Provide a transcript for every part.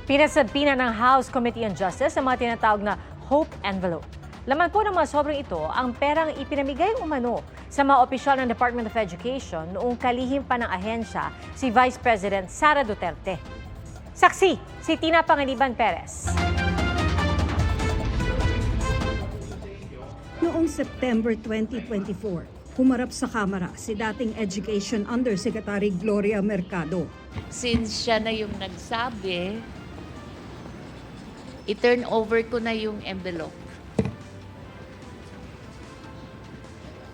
Pinasabina ng House Committee on Justice ang mga tinatawag na Hope Envelope. Laman po ng mga sobrang ito ang perang ipinamigay umano sa mga opisyal ng Department of Education noong kalihim pa ng ahensya si Vice President Sara Duterte. Saksi, si Tina Panganiban Perez. Noong September 2024, humarap sa Kamara si dating Education Undersecretary Gloria Mercado. Since siya na yung nagsabi, i-turn over ko na yung envelope.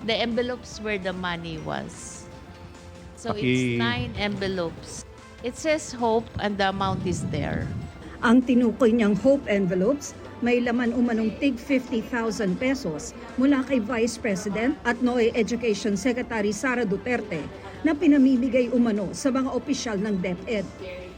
The envelopes where the money was. So it's 9 envelopes. It says hope and the amount is there. Ang tinukoy niyang Hope Envelopes may laman umanong tig 50,000 pesos mula kay Vice President at NOE Education Secretary Sara Duterte na pinamimigay umano sa mga opisyal ng DepEd.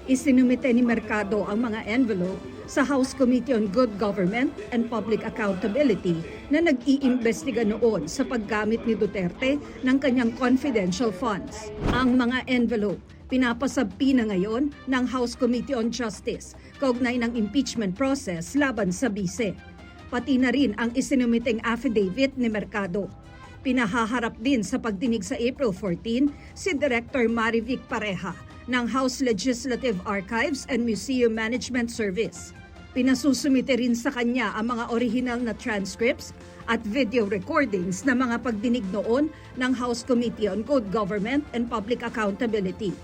Isinumite ni Mercado ang mga envelope sa House Committee on Good Government and Public Accountability na nag-iimbestiga noon sa paggamit ni Duterte ng kanyang confidential funds. Ang mga envelope pinapasabpi na ngayon ng House Committee on Justice kaugnay ng impeachment process laban sa bise. Pati na rin ang isinumiteng affidavit ni Mercado. Pinahaharap din sa pagdinig sa April 14 si Director Marivic Pareja ng House Legislative Archives and Museum Management Service. Pinasusumite rin sa kanya ang mga original na transcripts at video recordings ng mga pagdinig noon ng House Committee on Good Government and Public Accountability.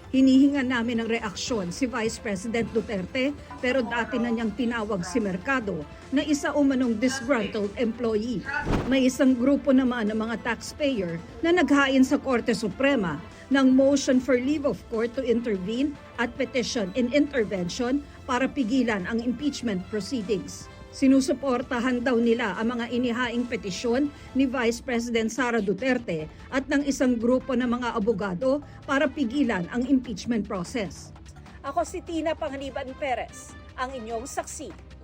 Hinihingan namin ng reaksyon si Vice President Duterte pero dati na niyang tinawag si Mercado na isa umanong disgruntled employee. May isang grupo naman ng mga taxpayer na naghain sa Korte Suprema ng motion for leave of court to intervene at petition in intervention para pigilan ang impeachment proceedings. Sinusuportahan daw nila ang mga inihaing petisyon ni Vice President Sara Duterte at ng isang grupo ng mga abogado para pigilan ang impeachment process. Ako si Tina Panganiban Perez, ang inyong saksi.